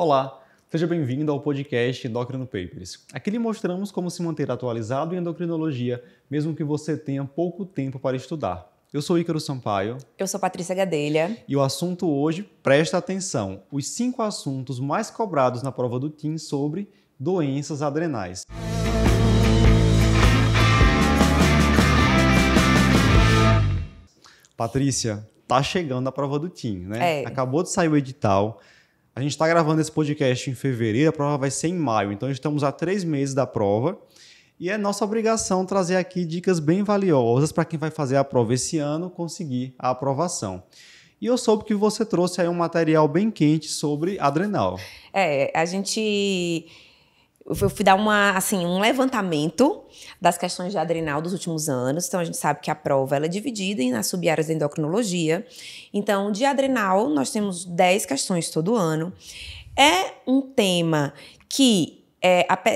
Olá, seja bem-vindo ao podcast Endocrino Papers. Aqui lhe mostramos como se manter atualizado em endocrinologia, mesmo que você tenha pouco tempo para estudar. Eu sou Ícaro Sampaio. Eu sou Patrícia Gadelha. E o assunto hoje, presta atenção, os 5 assuntos mais cobrados na prova do TIM sobre doenças adrenais. Patrícia, tá chegando a prova do TIM, né? Acabou de sair o edital. A gente está gravando esse podcast em fevereiro, a prova vai ser em maio. Então, estamos há 3 meses da prova. E é nossa obrigação trazer aqui dicas bem valiosas para quem vai fazer a prova esse ano conseguir a aprovação. E eu soube que você trouxe aí um material bem quente sobre adrenal. Eu fui dar um levantamento das questões de adrenal dos últimos anos. Então, a gente sabe que a prova ela é dividida nas sub-áreas da endocrinologia. Então, de adrenal, nós temos 10 questões todo ano. É um tema que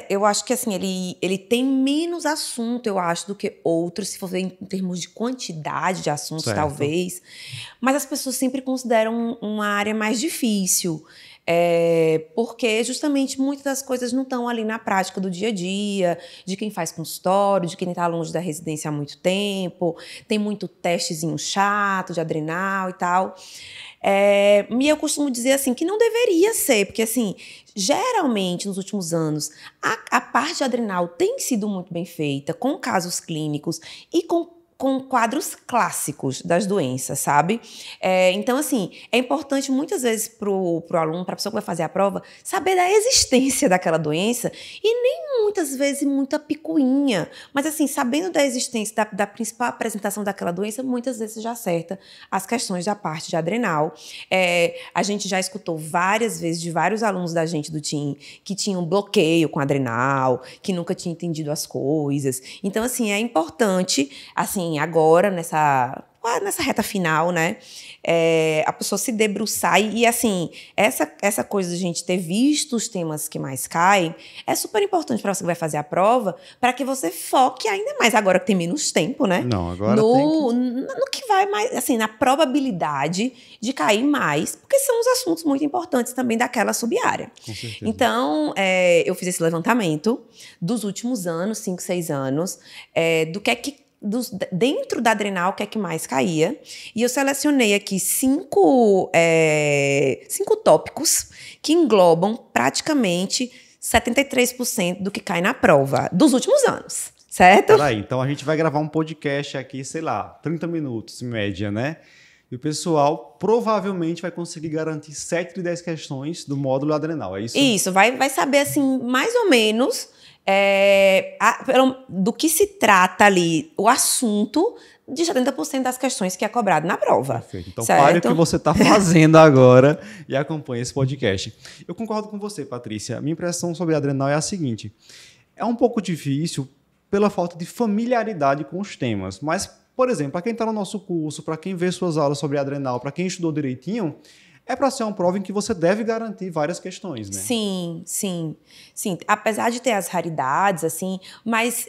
eu acho que assim, ele tem menos assunto, eu acho, do que outros, se for ver em termos de quantidade de assuntos, certo, talvez. Mas as pessoas sempre consideram uma área mais difícil. Porque justamente muitas das coisas não estão ali na prática do dia a dia, de quem faz consultório, de quem está longe da residência há muito tempo, tem muito testezinho chato de adrenal e tal. E eu costumo dizer assim que não deveria ser, porque assim, geralmente nos últimos anos a parte adrenal tem sido muito bem feita, com casos clínicos e com quadros clássicos das doenças, sabe? Então, assim, é importante muitas vezes pro aluno, para a pessoa que vai fazer a prova, saber da existência daquela doença e nem muitas vezes muita picuinha, mas assim, sabendo da existência da principal apresentação daquela doença, muitas vezes já acerta as questões da parte de adrenal. A gente já escutou várias vezes de vários alunos da gente do TIM que tinham bloqueio com adrenal, que nunca tinham entendido as coisas. Então, assim, é importante, assim, agora, nessa reta final, né, a pessoa se debruçar e assim, essa coisa de a gente ter visto os temas que mais caem, é super importante para você que vai fazer a prova, para que você foque ainda mais, agora que tem menos tempo, né? Não, agora no que vai mais, assim, na probabilidade de cair mais, porque são os assuntos muito importantes também daquela sub-área. Com certeza. Então, eu fiz esse levantamento dos últimos anos, 5, 6 anos, do que é que dentro da adrenal, o que é que mais caía. E eu selecionei aqui 5 tópicos que englobam praticamente 73% do que cai na prova dos últimos anos, certo? Peraí, então a gente vai gravar um podcast aqui, sei lá, 30 minutos em média, né? E o pessoal provavelmente vai conseguir garantir 7 de 10 questões do módulo adrenal, é isso? Isso, vai saber assim, mais ou menos... do que se trata ali, o assunto de 70% das questões que é cobrado na prova. Perfeito. Então, certo? pare o que você está fazendo agora e acompanhe esse podcast. Eu concordo com você, Patrícia. Minha impressão sobre a adrenal é a seguinte. É um pouco difícil pela falta de familiaridade com os temas, mas, por exemplo, para quem está no nosso curso, para quem vê suas aulas sobre adrenal, para quem estudou direitinho, é para ser uma prova em que você deve garantir várias questões, né? Sim. Apesar de ter as raridades, assim, mas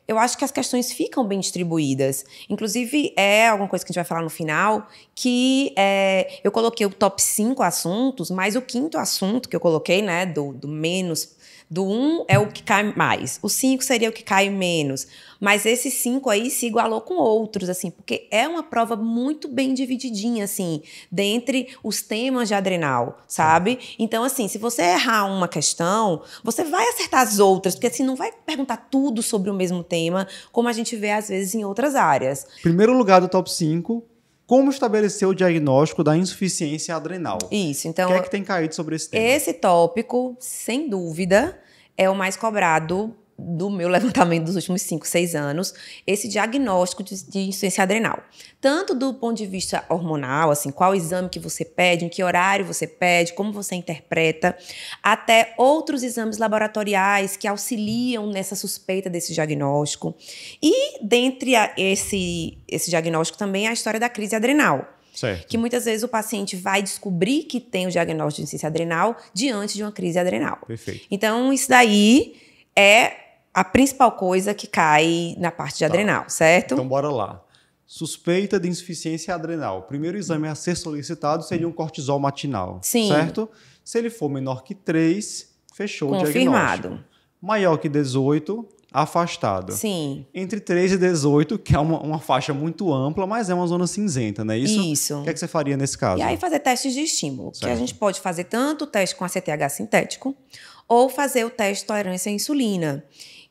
eu acho que as questões ficam bem distribuídas. Inclusive, alguma coisa que a gente vai falar no final, que eu coloquei o top 5 assuntos, mas o 5º assunto que eu coloquei, né, do menos... Do 1 é o que cai mais, o 5 seria o que cai menos, mas esse 5 aí se igualou com outros, assim, porque é uma prova muito bem divididinha, assim, dentre os temas de adrenal, sabe? Então, assim, se você errar uma questão, você vai acertar as outras, porque assim, não vai perguntar tudo sobre o mesmo tema, como a gente vê às vezes em outras áreas. Primeiro lugar do top 5, como estabelecer o diagnóstico da insuficiência adrenal? Isso, então... O que é que tem caído sobre esse tema? Esse tópico, sem dúvida, é o mais cobrado do meu levantamento dos últimos 5, 6 anos, esse diagnóstico de insuficiência adrenal. Tanto do ponto de vista hormonal, assim, qual exame que você pede, em que horário você pede, como você interpreta, até outros exames laboratoriais que auxiliam nessa suspeita desse diagnóstico. E, dentre esse diagnóstico também, a história da crise adrenal. Certo. Que muitas vezes o paciente vai descobrir que tem o diagnóstico de insuficiência adrenal diante de uma crise adrenal. Perfeito. Então, isso daí é a principal coisa que cai na parte de adrenal, certo? Então, bora lá. Suspeita de insuficiência adrenal. O primeiro exame a ser solicitado seria um cortisol matinal, Sim. certo? Se ele for menor que 3, fechou o confirmado. diagnóstico. Maior que 18, afastado. Sim. Entre 3 e 18, que é uma faixa muito ampla, mas é uma zona cinzenta, não é isso? Isso. O que é que você faria nesse caso? E aí fazer testes de estímulo, certo. que a gente pode fazer tanto o teste com ACTH sintético ou fazer o teste de tolerância à insulina,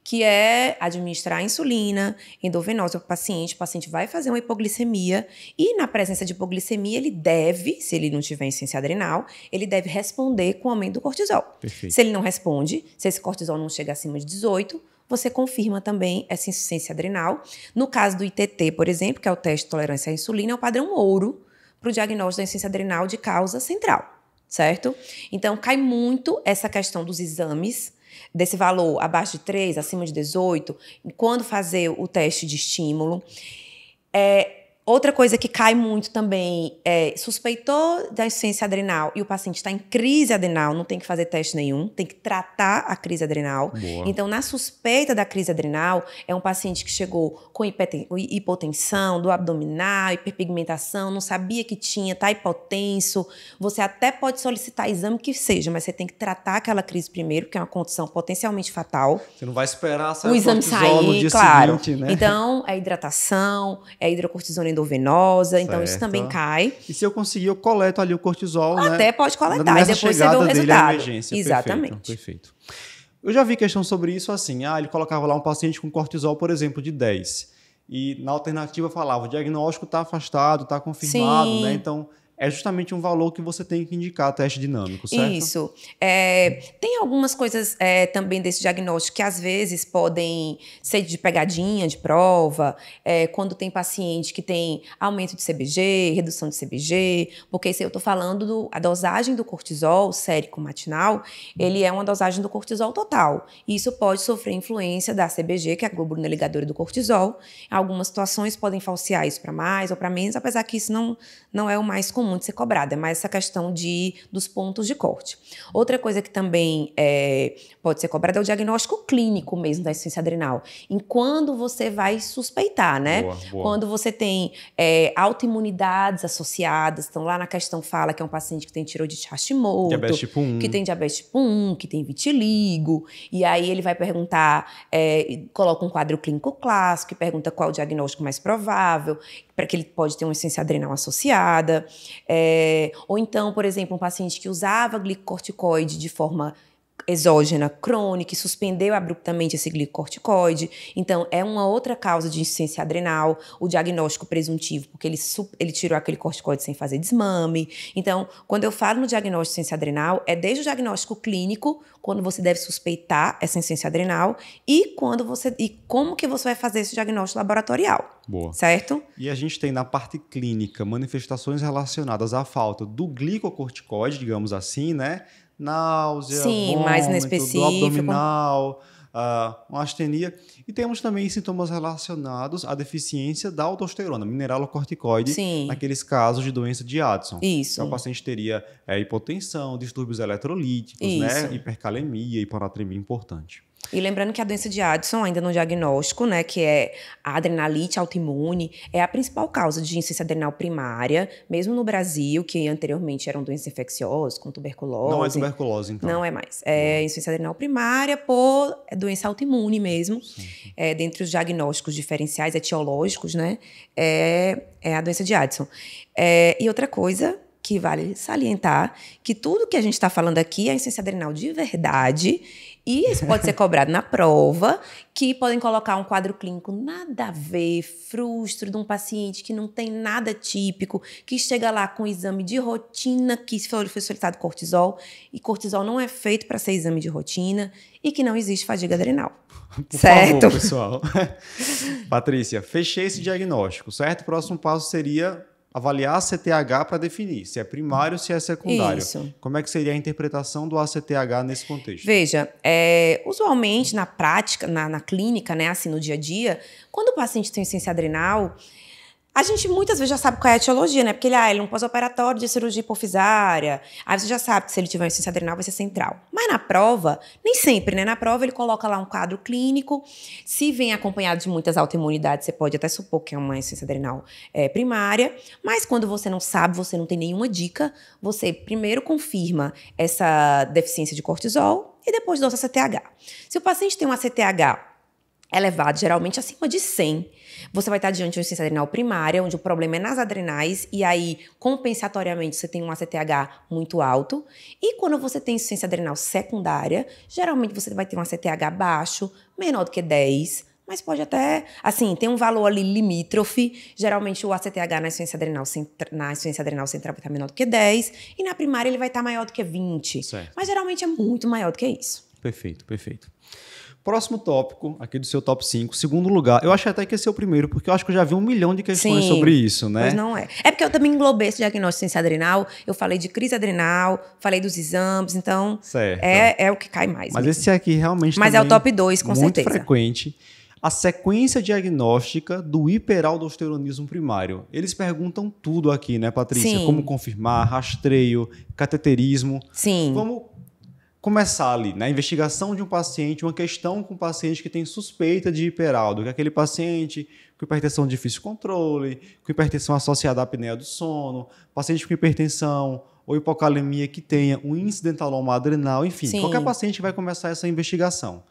que é administrar a insulina endovenosa para o paciente vai fazer uma hipoglicemia e na presença de hipoglicemia ele deve, se ele não tiver insuficiência adrenal, ele deve responder com o aumento do cortisol. Perfeito. Se ele não responde, se esse cortisol não chega acima de 18, você confirma também essa insuficiência adrenal. No caso do ITT, por exemplo, que é o teste de tolerância à insulina, é o padrão ouro para o diagnóstico da insuficiência adrenal de causa central, certo? Então, cai muito essa questão dos exames, desse valor abaixo de 3, acima de 18, quando fazer o teste de estímulo. Outra coisa que cai muito também é suspeitou da insuficiência adrenal e o paciente está em crise adrenal, não tem que fazer teste nenhum, tem que tratar a crise adrenal. Boa. Então, na suspeita da crise adrenal, é um paciente que chegou com hipotensão do abdominal, hiperpigmentação, não sabia que tinha, está hipotenso. Você até pode solicitar exame que seja, mas você tem que tratar aquela crise primeiro, que é uma condição potencialmente fatal. Você não vai esperar sair o exame sair, no dia claro. seguinte, né? Então, é hidratação, é hidrocortisona endovenosa, então isso também cai. E se eu conseguir, eu coleto ali o cortisol, né? Até pode coletar, e depois você vê o resultado. Exatamente. Perfeito. Eu já vi questão sobre isso assim, ele colocava lá um paciente com cortisol, por exemplo, de 10. E na alternativa falava, o diagnóstico está afastado, está confirmado, Sim. né? Então, é justamente um valor que você tem que indicar teste dinâmico, certo? Isso. Tem algumas coisas também desse diagnóstico que às vezes podem ser de pegadinha de prova, quando tem paciente que tem aumento de CBG, redução de CBG, porque se eu estou falando a dosagem do cortisol sérico matinal, ele é uma dosagem do cortisol total. E isso pode sofrer influência da CBG, que é a globulina ligadora do cortisol. Em algumas situações podem falsear isso para mais ou para menos, apesar que isso não é o mais comum de ser cobrado, é mais essa questão dos pontos de corte. Outra coisa que também pode ser cobrada é o diagnóstico clínico mesmo da insuficiência adrenal. Em quando você vai suspeitar, né? Boa. Quando você tem autoimunidades associadas, então lá na questão fala que é um paciente que tem tiroidite Hashimoto, diabetes tipo 1. que tem diabetes tipo 1, que tem vitiligo, e aí ele vai perguntar, coloca um quadro clínico clássico e pergunta qual o diagnóstico mais provável, para que ele pode ter uma insuficiência adrenal associada. Ou então, por exemplo, um paciente que usava glicocorticoide de forma exógena crônica e suspendeu abruptamente esse glicocorticoide. Então, é uma outra causa de insuficiência adrenal, o diagnóstico presuntivo, porque ele tirou aquele corticoide sem fazer desmame. Então, quando eu falo no diagnóstico de insuficiência adrenal, é desde o diagnóstico clínico, quando você deve suspeitar essa insuficiência adrenal, e como que você vai fazer esse diagnóstico laboratorial. Boa. Certo? E a gente tem na parte clínica manifestações relacionadas à falta do glicocorticoide, digamos assim, né? Náusea, vômito, mais no específico. do abdominal, uma astenia. E temos também sintomas relacionados à deficiência da aldosterona, mineralocorticoide, naqueles casos de doença de Addison. Isso. Então, o paciente teria hipotensão, distúrbios eletrolíticos, né? Hipercalemia, hiponatremia importante. E lembrando que a doença de Addison, ainda no diagnóstico, né, que é a adrenalite autoimune, é a principal causa de insuficiência adrenal primária, mesmo no Brasil, que anteriormente eram doenças infecciosas, como tuberculose. Não é tuberculose, então? Não é mais. É insuficiência adrenal primária por doença autoimune mesmo. Dentre os diagnósticos diferenciais etiológicos, né, é a doença de Addison. E outra coisa que vale salientar, que tudo que a gente está falando aqui é insuficiência adrenal de verdade. E isso pode ser cobrado na prova, que podem colocar um quadro clínico nada a ver, frustro de um paciente que não tem nada típico, que chega lá com um exame de rotina, que foi solicitado cortisol, e cortisol não é feito para ser exame de rotina, e que não existe fadiga adrenal. Por certo? favor, pessoal. Patrícia, fechei esse diagnóstico, certo? O próximo passo seria avaliar a ACTH para definir se é primário ou se é secundário. Isso. Como é que seria a interpretação do ACTH nesse contexto? Veja, usualmente na prática, na clínica, né, assim, no dia a dia, quando o paciente tem insuficiência adrenal, A gente muitas vezes já sabe qual é a etiologia, né? Porque ele é um pós-operatório de cirurgia hipofisária. Aí você já sabe que se ele tiver insuficiência adrenal vai ser central. Mas na prova, nem sempre, né? Na prova ele coloca lá um quadro clínico. Se vem acompanhado de muitas autoimunidades, você pode até supor que é uma insuficiência adrenal primária. Mas quando você não sabe, você não tem nenhuma dica, você primeiro confirma essa deficiência de cortisol e depois dosa CTH. Se o paciente tem uma CTH elevado, geralmente acima de 100, você vai estar diante de uma insuficiência adrenal primária, onde o problema é nas adrenais, e aí, compensatoriamente, você tem um ACTH muito alto. E quando você tem insuficiência adrenal secundária, geralmente você vai ter um ACTH baixo, menor do que 10, mas pode até, assim, tem um valor ali limítrofe. Geralmente o ACTH na insuficiência adrenal central vai estar menor do que 10, e na primária ele vai estar maior do que 20. Certo. Mas geralmente é muito maior do que isso. Perfeito, perfeito. Próximo tópico, aqui do seu top 5, segundo lugar. Eu achei até que esse é o primeiro, porque eu acho que eu já vi 1 milhão de questões sobre isso, né? Pois não é. É porque eu também englobei esse diagnóstico de insuficiência adrenal, eu falei de crise adrenal, falei dos exames, então é o que cai mais. Mas mesmo. Esse aqui realmente Mas é o top 2, com muito certeza. Muito frequente. A sequência diagnóstica do hiperaldosteronismo primário. Eles perguntam tudo aqui, né, Patrícia? Sim. Como confirmar, rastreio, cateterismo. Sim. Vamos começar ali, na investigação de um paciente, uma questão com um paciente que tem suspeita de hiperaldo, que é aquele paciente com hipertensão de difícil controle, com hipertensão associada à apneia do sono, paciente com hipertensão ou hipocalemia que tenha um índice de entaloma adrenal, enfim, Sim. Qualquer paciente vai começar essa investigação.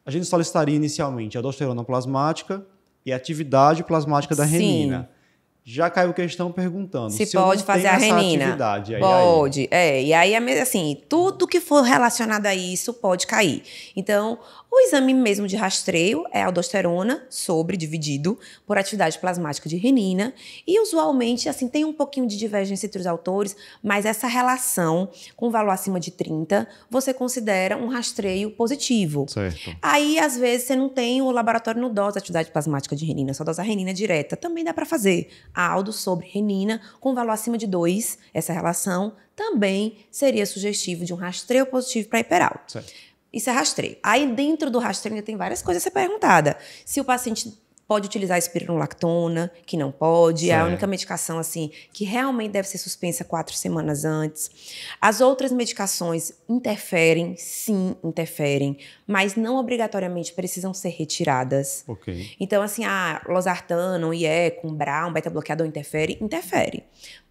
A gente solicitaria inicialmente a aldosterona plasmática e a atividade plasmática da renina. Já caiu questão perguntando se pode fazer a renina. Atividade. Pode. E aí, assim, tudo que for relacionado a isso pode cair. Então, o exame mesmo de rastreio é a aldosterona dividido por atividade plasmática de renina. E, usualmente, assim, tem um pouquinho de divergência entre os autores, mas essa relação com valor acima de 30, você considera um rastreio positivo. Certo. Aí, às vezes, você não tem o laboratório no dosa atividade plasmática de renina, só dosa renina direta. Também dá para fazer aldo sobre renina com valor acima de 2, essa relação também seria sugestivo de um rastreio positivo para hiperaldo. Certo. Isso é rastreio. Aí dentro do rastreio ainda tem várias coisas a ser perguntada. Se o paciente pode utilizar espironolactona, que não pode, é a única medicação assim que realmente deve ser suspensa 4 semanas antes. As outras medicações interferem, sim, interferem, mas não obrigatoriamente precisam ser retiradas. Okay. Então, assim, losartano, IE, Bra, um beta-bloqueador interfere.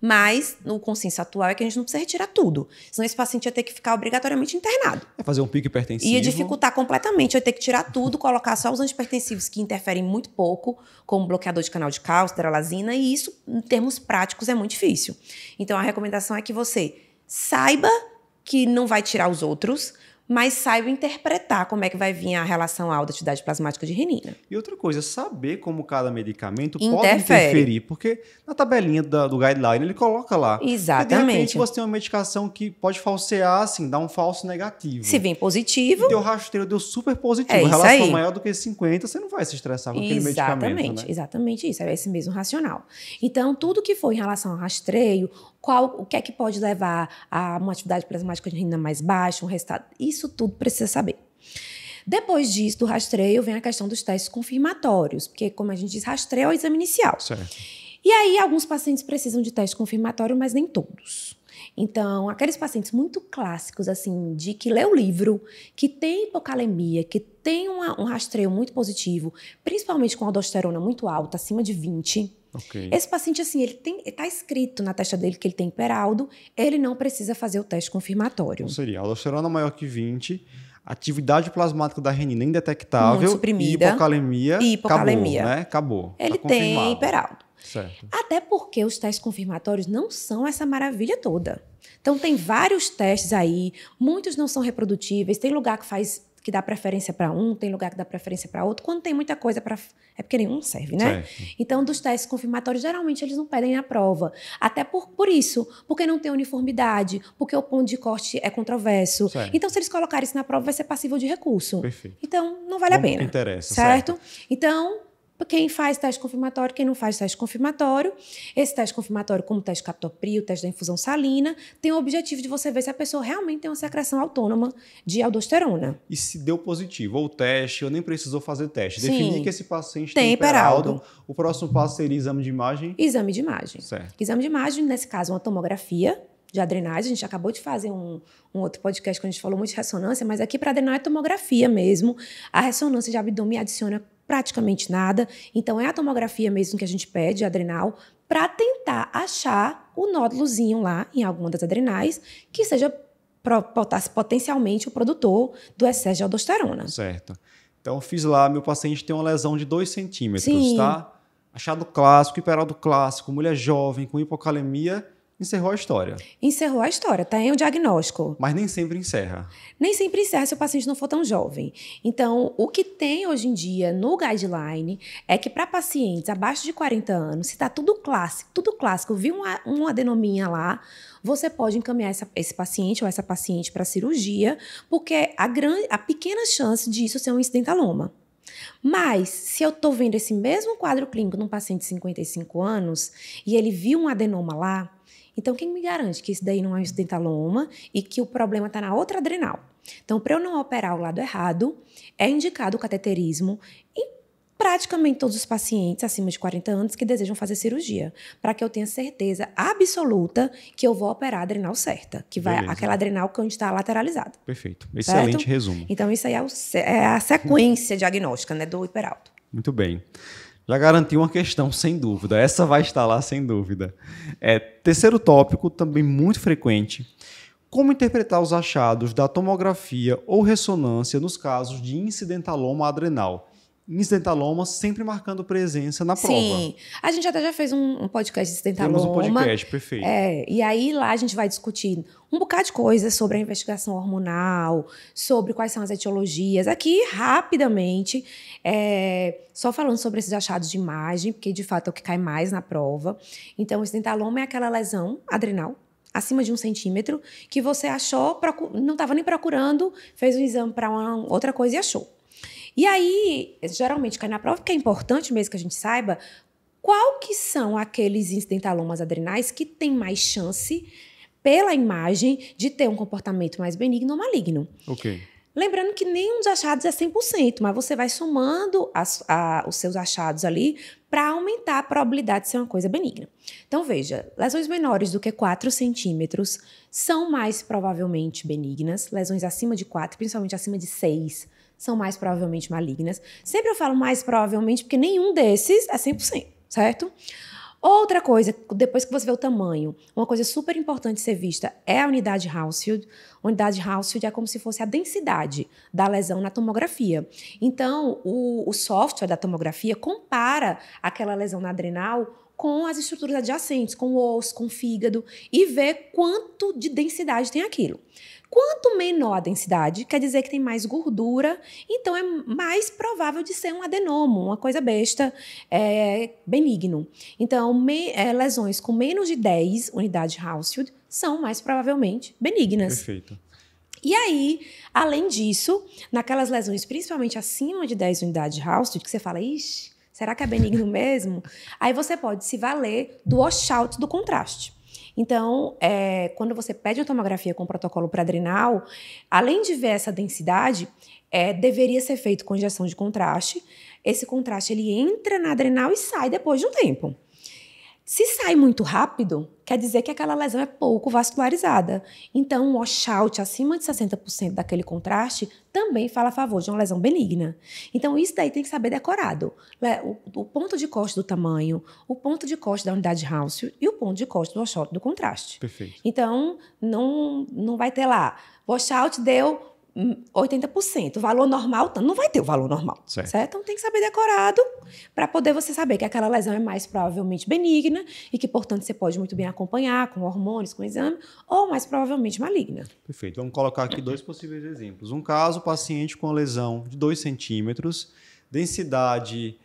Mas, no consenso atual, é que a gente não precisa retirar tudo. Senão esse paciente ia ter que ficar obrigatoriamente internado. É fazer um pico hipertensivo. Ia dificultar completamente. Ia ter que tirar tudo, colocar só os antihipertensivos que interferem muito pouco, como bloqueador de canal de cálcio, teralazina, e isso, em termos práticos, é muito difícil. Então, a recomendação é que você saiba que não vai tirar os outros, mas saiba interpretar como é que vai vir a relação alta da atividade plasmática de renina. E outra coisa, saber como cada medicamento pode interferir, porque na tabelinha do guideline ele coloca lá. Exatamente. Porque de repente você tem uma medicação que pode falsear, assim, dar um falso negativo. Se vem positivo... Deu rastreio, deu super positivo. É relação aí. maior do que 50, você não vai se estressar com aquele medicamento, né? Exatamente isso, é esse mesmo racional. Então, tudo que for em relação ao rastreio, o que é que pode levar a uma atividade plasmática de renina mais baixa, um resultado, isso tudo precisa saber. Depois disso, do rastreio, vem a questão dos testes confirmatórios, porque, como a gente diz, rastreio é o exame inicial. Certo. E aí, alguns pacientes precisam de teste confirmatório, mas nem todos. Então, aqueles pacientes muito clássicos, assim, de que lê o livro, que tem hipocalemia, que tem um rastreio muito positivo, principalmente com aldosterona muito alta, acima de 20. Okay. Esse paciente, assim, ele está escrito na testa dele que ele tem hiperaldo, ele não precisa fazer o teste confirmatório. Então seria aldosterona maior que 20, atividade plasmática da renina indetectável, muito suprimida, e hipocalemia. Acabou, né? Acabou. Ele tem hiperaldo. Certo. Até porque os testes confirmatórios não são essa maravilha toda. Então, tem vários testes aí, muitos não são reprodutíveis, tem lugar que dá preferência para um, tem lugar que dá preferência para outro. Quando tem muita coisa é porque nenhum serve, né? Certo. Então, dos testes confirmatórios, geralmente eles não pedem a prova. Até por isso, porque não tem uniformidade, porque o ponto de corte é controverso. Certo. Então, se eles colocarem isso na prova, vai ser passível de recurso. Perfeito. Então, não vale a pena. Interessa, certo? Então, Quem faz teste confirmatório, quem não faz teste confirmatório. Esse teste confirmatório, como o teste Captopri, o teste da infusão salina, tem o objetivo de você ver se a pessoa realmente tem uma secreção autônoma de aldosterona. E se deu positivo ou teste, ou nem precisou fazer teste. Sim. Definir que esse paciente tem hiperaldo. O próximo passo seria exame de imagem? Exame de imagem. Certo. Exame de imagem, nesse caso, uma tomografia de adrenais. A gente acabou de fazer um outro podcast que a gente falou muito de ressonância, mas aqui para adrenal é tomografia mesmo. A ressonância de abdômen adiciona praticamente nada. Então, é a tomografia mesmo que a gente pede, adrenal, para tentar achar o nódulozinho lá em alguma das adrenais que seja potencialmente o produtor do excesso de aldosterona. Certo. Então, fiz lá, meu paciente tem uma lesão de 2 centímetros, Sim. tá? Achado clássico, hiperaldo clássico, mulher jovem com hipocalemia, encerrou a história. Encerrou a história, tem o diagnóstico. Mas nem sempre encerra. Nem sempre encerra se o paciente não for tão jovem. Então, o que tem hoje em dia no guideline é que para pacientes abaixo de 40 anos, se está tudo clássico, viu uma adenominha lá, você pode encaminhar esse paciente ou essa paciente para cirurgia, porque a pequena chance disso ser um incidentaloma. Mas, se eu estou vendo esse mesmo quadro clínico num paciente de 55 anos e ele viu um adenoma lá, então, quem me garante que isso daí não é um incidentaloma e que o problema está na outra adrenal? Então, para eu não operar o lado errado, é indicado o cateterismo em praticamente todos os pacientes acima de 40 anos que desejam fazer cirurgia, para que eu tenha certeza absoluta que eu vou operar a adrenal certa, que vai aquela adrenal que onde está lateralizada. Perfeito. Excelente resumo. Então, isso aí é a sequência diagnóstica, né, do hiperaldo. Muito bem. Já garanti uma questão, sem dúvida. Essa vai estar lá, sem dúvida. Terceiro tópico, também muito frequente. Como interpretar os achados da tomografia ou ressonância nos casos de incidentaloma adrenal? Incidentaloma sempre marcando presença na prova. Sim. A gente até já fez um podcast de incidentaloma. Temos um podcast, perfeito. E aí lá a gente vai discutir um bocado de coisas sobre a investigação hormonal, sobre quais são as etiologias. Aqui, rapidamente, só falando sobre esses achados de imagem, porque de fato é o que cai mais na prova. Então, o incidentaloma é aquela lesão adrenal acima de 1 centímetro que você achou, não estava nem procurando, fez um exame para outra coisa e achou. E aí, geralmente cai na prova, porque é importante mesmo que a gente saiba qual que são aqueles incidentalomas adrenais que têm mais chance, pela imagem, de ter um comportamento mais benigno ou maligno. Ok. Lembrando que nenhum dos achados é 100%, mas você vai somando os seus achados ali para aumentar a probabilidade de ser uma coisa benigna. Então, veja, lesões menores do que 4 centímetros são mais provavelmente benignas, lesões acima de 4, principalmente acima de 6, são mais provavelmente malignas. Sempre eu falo mais provavelmente porque nenhum desses é 100%, certo? Outra coisa, depois que você vê o tamanho, uma coisa super importante ser vista é a unidade Hounsfield. A unidade Hounsfield é como se fosse a densidade da lesão na tomografia. Então, o software da tomografia compara aquela lesão na adrenal com as estruturas adjacentes, com o osso, com o fígado, e vê quanto de densidade tem aquilo. Quanto menor a densidade, quer dizer que tem mais gordura, então é mais provável de ser um adenoma, uma coisa besta, benigno. Então, lesões com menos de 10 unidades Hounsfield são mais provavelmente benignas. Perfeito. E aí, além disso, naquelas lesões principalmente acima de 10 unidades Hounsfield, que você fala, ixi, será que é benigno mesmo? Aí você pode se valer do washout do contraste. Então, quando você pede uma tomografia com protocolo pré-adrenal, além de ver essa densidade, deveria ser feito com injeção de contraste. Esse contraste ele entra na adrenal e sai depois de um tempo. Se sai muito rápido, quer dizer que aquela lesão é pouco vascularizada. Então, um washout acima de 60% daquele contraste também fala a favor de uma lesão benigna. Então, isso daí tem que saber decorado. O ponto de corte do tamanho, o ponto de corte da unidade Hounsfield e o ponto de corte do washout do contraste. Perfeito. Então, não vai ter lá, washout deu 80%. O valor normal não vai ter o valor normal, certo? Então tem que saber decorado para poder você saber que aquela lesão é mais provavelmente benigna e que, portanto, você pode muito bem acompanhar com hormônios, com exame, ou mais provavelmente maligna. Perfeito. Vamos colocar aqui 2 possíveis exemplos. Um caso, paciente com lesão de 2 centímetros, densidade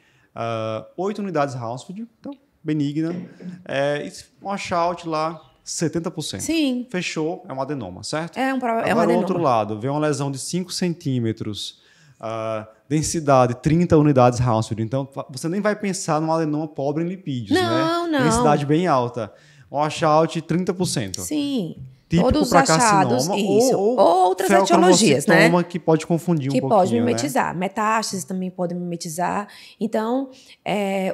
8 unidades Hounsfield, então benigna, um washout lá 70%. Sim. Fechou, é um adenoma, certo? É um Agora, adenoma. do outro lado, vê uma lesão de 5 centímetros, densidade 30 unidades Hounsfield. Então, você nem vai pensar num adenoma pobre em lipídios, não, né? Densidade bem alta. Washout 30%. Sim. Típico Todos os para achados, carcinoma isso. ou outras etiologias, né? Que pode confundir um pouquinho, que pode mimetizar. Né? Metástases também podem mimetizar. Então,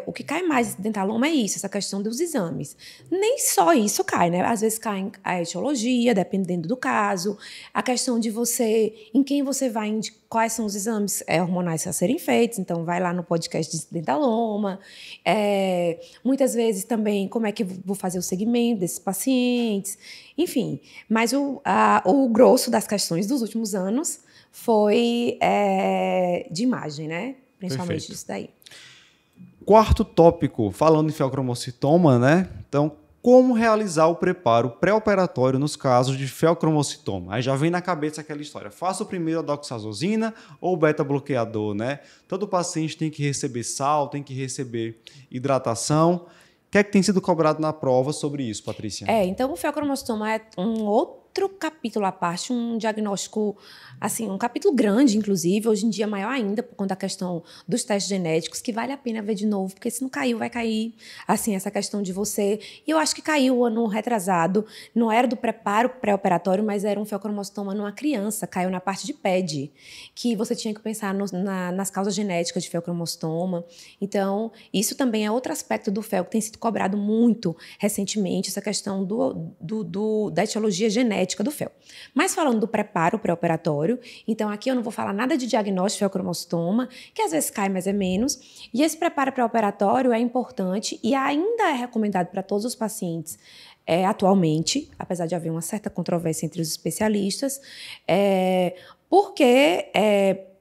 o que cai mais em dentaloma é isso, essa questão dos exames. Nem só isso cai, né? Às vezes cai a etiologia, dependendo do caso. A questão de em quem você vai indicar, quais são os exames hormonais a serem feitos. Então, vai lá no podcast de dentaloma. Muitas vezes também, como é que eu vou fazer o segmento desses pacientes. Enfim, mas o grosso das questões dos últimos anos foi de imagem, né? Principalmente Perfeito. Isso daí. Quarto tópico, falando em feocromocitoma, né? Então, como realizar o preparo pré-operatório nos casos de feocromocitoma? Aí já vem na cabeça aquela história. Faça o primeiro a doxazosina ou beta-bloqueador, né? Todo paciente tem que receber sal, tem que receber hidratação. O que é que tem sido cobrado na prova sobre isso, Patrícia? Então o feocromocitoma é um outro capítulo à parte, um diagnóstico, assim, um capítulo grande, inclusive, hoje em dia maior ainda, por conta da questão dos testes genéticos, que vale a pena ver de novo, porque se não caiu, vai cair, assim, essa questão de você... E eu acho que caiu o ano retrasado, não era do preparo pré-operatório, mas era um feocromocitoma numa criança, caiu na parte de PED, que você tinha que pensar nas causas genéticas de feocromocitoma. Então, isso também é outro aspecto do fel que tem sido cobrado muito recentemente, essa questão da etiologia genética do fel. Mas falando do preparo pré-operatório, então aqui eu não vou falar nada de diagnóstico de feocromocitoma, que às vezes cai, mas é menos. E esse preparo pré-operatório é importante e ainda é recomendado para todos os pacientes atualmente, apesar de haver uma certa controvérsia entre os especialistas, porque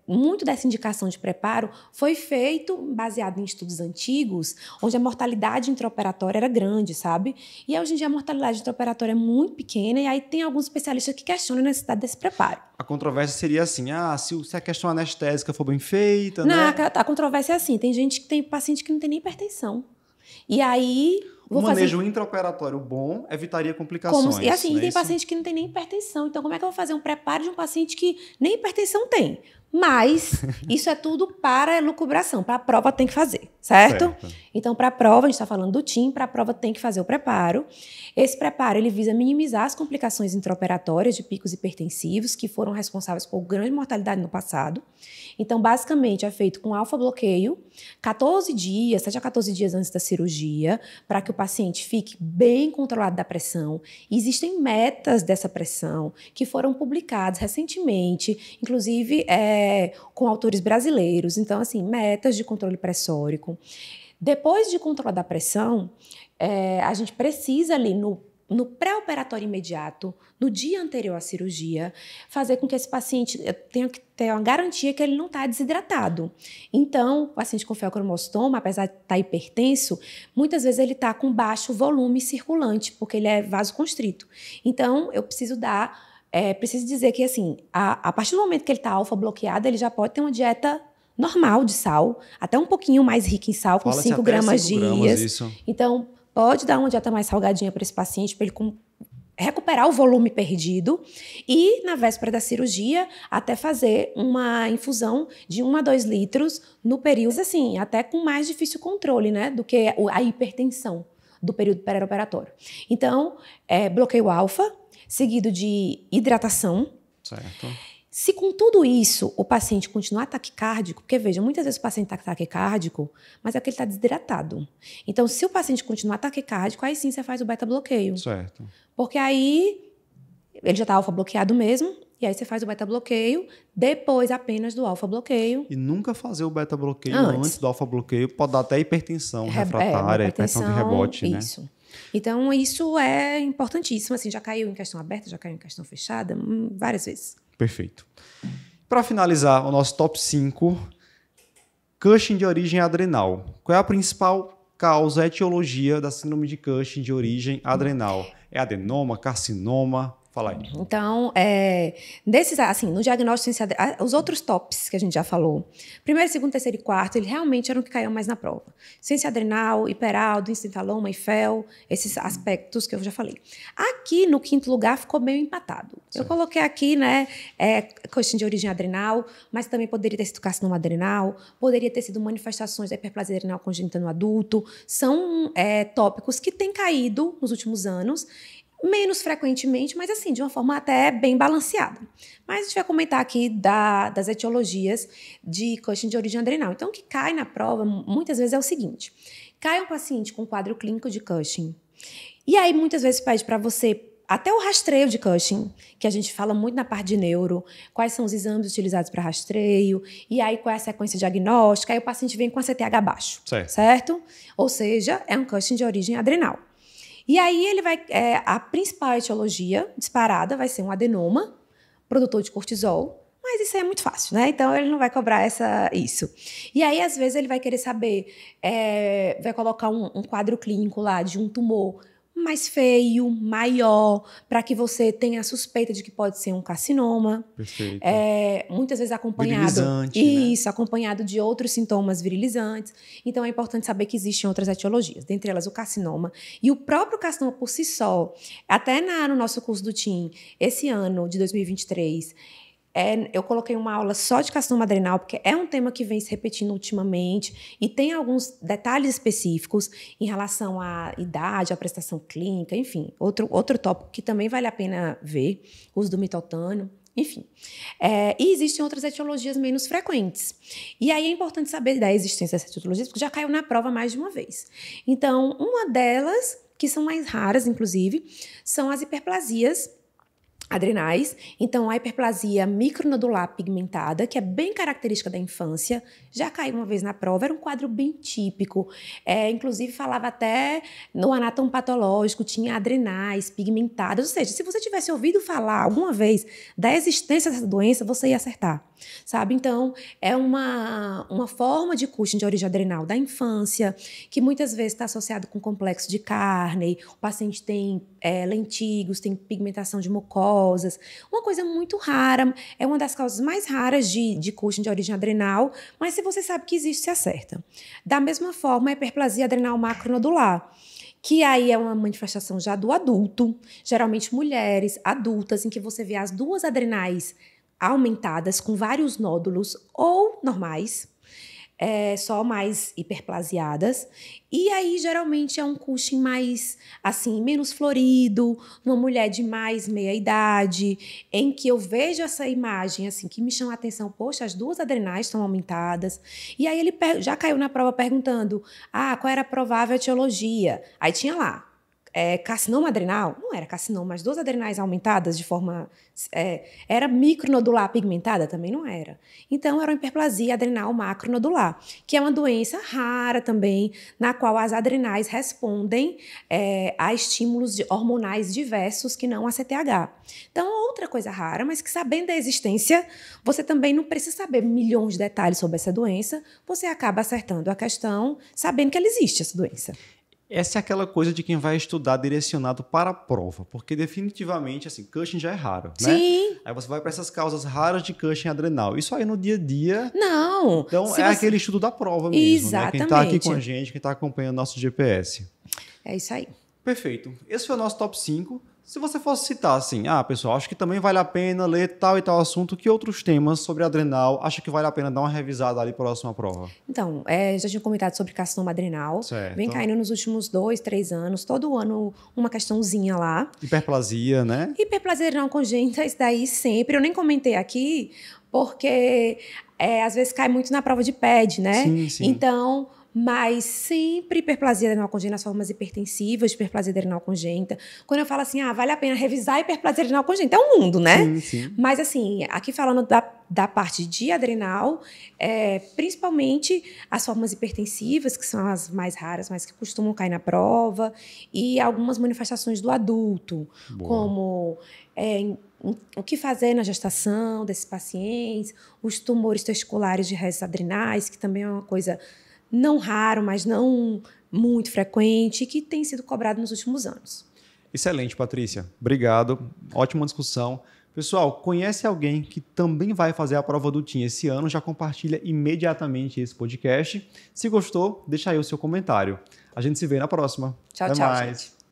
muito dessa indicação de preparo foi feito baseado em estudos antigos, onde a mortalidade intraoperatória era grande, sabe? E hoje em dia a mortalidade intraoperatória é muito pequena e aí tem alguns especialistas que questionam a necessidade desse preparo. A controvérsia seria assim, se a questão anestésica for bem feita, não, né? A controvérsia é assim, tem paciente que não tem nem hipertensão. E aí... O manejo intraoperatório bom evitaria complicações. E assim, tem paciente que não tem nem hipertensão. Então, como é que eu vou fazer um preparo de um paciente que nem hipertensão tem? Mas isso é tudo para elucubração. Para a prova tem que fazer, certo? Então, para a prova, a gente está falando do TIM, para a prova tem que fazer o preparo. Esse preparo ele visa minimizar as complicações intraoperatórias de picos hipertensivos que foram responsáveis por grande mortalidade no passado. Então, basicamente, é feito com alfa-bloqueio, 14 dias, 7 a 14 dias antes da cirurgia, para que o paciente fique bem controlado da pressão. Existem metas dessa pressão que foram publicadas recentemente, inclusive com autores brasileiros. Então, assim, metas de controle pressórico. Depois de controlar a pressão, a gente precisa ali no pré-operatório imediato, no dia anterior à cirurgia, fazer com que esse paciente tenha que ter uma garantia que ele não está desidratado. Então, o paciente com feocromocitoma, apesar de estar hipertenso, muitas vezes ele está com baixo volume circulante, porque ele é vasoconstrito. Então, eu preciso preciso dizer que, assim, a partir do momento que ele está alfa-bloqueado, ele já pode ter uma dieta normal de sal, até um pouquinho mais rica em sal, com 5 gramas dias. Isso. Então, pode dar uma dieta mais salgadinha para esse paciente, para ele recuperar o volume perdido e, na véspera da cirurgia, até fazer uma infusão de 1 a 2 litros no período, assim, até com mais difícil controle, né, do que a hipertensão do período pré-operatório. Então, bloqueio alfa, seguido de hidratação. Certo. Se com tudo isso o paciente continuar taquicárdico, porque veja, muitas vezes o paciente está taquicárdico, mas é porque ele está desidratado. Então, se o paciente continuar taquicárdico, aí sim você faz o beta-bloqueio. Certo. Porque aí ele já está alfa-bloqueado mesmo, e aí você faz o beta-bloqueio, depois apenas do alfa-bloqueio. E nunca fazer o beta-bloqueio antes do alfa-bloqueio pode dar até hipertensão refratária, hipertensão de rebote, né? Isso. Então, isso é importantíssimo. Assim, já caiu em questão aberta, já caiu em questão fechada, várias vezes. Perfeito. Para finalizar o nosso top 5, Cushing de origem adrenal. Qual é a principal causa, etiologia da síndrome de Cushing de origem adrenal? É adenoma, carcinoma? Fala aí. Então, desses, assim, no diagnóstico, os outros tops que a gente já falou, primeiro, segundo, terceiro e quarto, eles realmente eram que caíam mais na prova. Ciência adrenal, hiperaldo, instentaloma, IFEL, esses aspectos que eu já falei. Aqui, no quinto lugar, ficou meio empatado. Certo. Eu coloquei aqui, né, questão de origem adrenal, mas também poderia ter sido carcinoma adrenal, poderia ter sido manifestações da hiperplasia adrenal congênita no adulto. São tópicos que têm caído nos últimos anos, menos frequentemente, mas assim, de uma forma até bem balanceada. Mas a gente vai comentar aqui das etiologias de Cushing de origem adrenal. Então, o que cai na prova, muitas vezes, é o seguinte. Cai um paciente com quadro clínico de Cushing. E aí, muitas vezes, pede para você, até o rastreio de Cushing, que a gente fala muito na parte de neuro, quais são os exames utilizados para rastreio, e aí qual é a sequência diagnóstica, aí o paciente vem com a CTH baixo, certo? Ou seja, é um Cushing de origem adrenal. E aí ele vai, a principal etiologia disparada vai ser um adenoma, produtor de cortisol, mas isso aí é muito fácil, né? Então ele não vai cobrar isso. E aí, às vezes, ele vai querer saber, vai colocar um quadro clínico lá de um tumor mais feio, maior, para que você tenha a suspeita de que pode ser um carcinoma. Perfeito. Muitas vezes acompanhado. Virilizante, isso, né? Acompanhado de outros sintomas virilizantes. Então é importante saber que existem outras etiologias, dentre elas o carcinoma. E o próprio carcinoma por si só, até no nosso curso do TIM, esse ano de 2023, eu coloquei uma aula só de carcinoma adrenal, porque é um tema que vem se repetindo ultimamente e tem alguns detalhes específicos em relação à idade, à prestação clínica, enfim, outro tópico que também vale a pena ver, uso do mitotânio, enfim. E existem outras etiologias menos frequentes. E aí é importante saber da existência dessas etiologias, porque já caiu na prova mais de uma vez. Então, uma delas, que são mais raras, inclusive, são as hiperplasias adrenais. Então, a hiperplasia micronodular pigmentada, que é bem característica da infância, já caiu uma vez na prova, era um quadro bem típico. Inclusive, falava até no anátomo patológico, tinha adrenais pigmentadas. Ou seja, se você tivesse ouvido falar alguma vez da existência dessa doença, você ia acertar, sabe? Então, é uma forma de Cushing de origem adrenal da infância, que muitas vezes está associado com complexo de Carney, o paciente tem lentigos, tem pigmentação de mucosa, uma coisa muito rara, é uma das causas mais raras de Cushing de origem adrenal, mas se você sabe que existe, se acerta. Da mesma forma, a hiperplasia adrenal macronodular, que aí é uma manifestação já do adulto, geralmente mulheres adultas, em que você vê as duas adrenais aumentadas com vários nódulos ou normais, só mais hiperplasiadas. E aí, geralmente, é um Cushing mais, assim, menos florido, uma mulher de mais meia-idade, em que eu vejo essa imagem, assim, que me chama a atenção. Poxa, as duas adrenais estão aumentadas. E aí, ele já caiu na prova perguntando, qual era a provável etiologia? Aí tinha lá, carcinoma adrenal? Não era carcinoma, as duas adrenais aumentadas de forma... era micronodular pigmentada? Também não era. Então, era uma hiperplasia adrenal macronodular, que é uma doença rara também, na qual as adrenais respondem a estímulos hormonais diversos que não a CTH. Então, outra coisa rara, mas que sabendo da existência, você também não precisa saber milhões de detalhes sobre essa doença, você acaba acertando a questão sabendo que ela existe, essa doença. Essa é aquela coisa de quem vai estudar direcionado para a prova, porque definitivamente, assim, Cushing já é raro, né? Sim. Aí você vai para essas causas raras de Cushing adrenal. Isso aí no dia a dia... Não. Então, aquele estudo da prova mesmo, exatamente, né? Quem está aqui com a gente, quem está acompanhando nosso GPS. É isso aí. Perfeito. Esse foi o nosso top 5. Se você fosse citar assim, pessoal, acho que também vale a pena ler tal e tal assunto, que outros temas sobre adrenal acha que vale a pena dar uma revisada ali próxima à prova? Então, já tinha comentado sobre carcinoma adrenal. Certo. Vem caindo nos últimos 2, 3 anos, todo ano uma questãozinha lá. Hiperplasia, né? Hiperplasia adrenal congênita, isso daí sempre. Eu nem comentei aqui, porque às vezes cai muito na prova de PED, né? Sim, sim. Então... Mas sempre hiperplasia adrenal congênita, as formas hipertensivas de hiperplasia adrenal congênita. Quando eu falo assim, vale a pena revisar a hiperplasia adrenal congênita, é um mundo, né? Sim, sim. Mas assim, aqui falando da parte de adrenal, principalmente as formas hipertensivas, que são as mais raras, mas que costumam cair na prova, e algumas manifestações do adulto, Boa. Como... o que fazer na gestação desses pacientes, os tumores testiculares de reses adrenais, que também é uma coisa... não raro, mas não muito frequente, que tem sido cobrado nos últimos anos. Excelente, Patrícia. Obrigado. Ótima discussão. Pessoal, conhece alguém que também vai fazer a prova do TIM esse ano? Já compartilha imediatamente esse podcast. Se gostou, deixa aí o seu comentário. A gente se vê na próxima. Tchau, tchau, gente.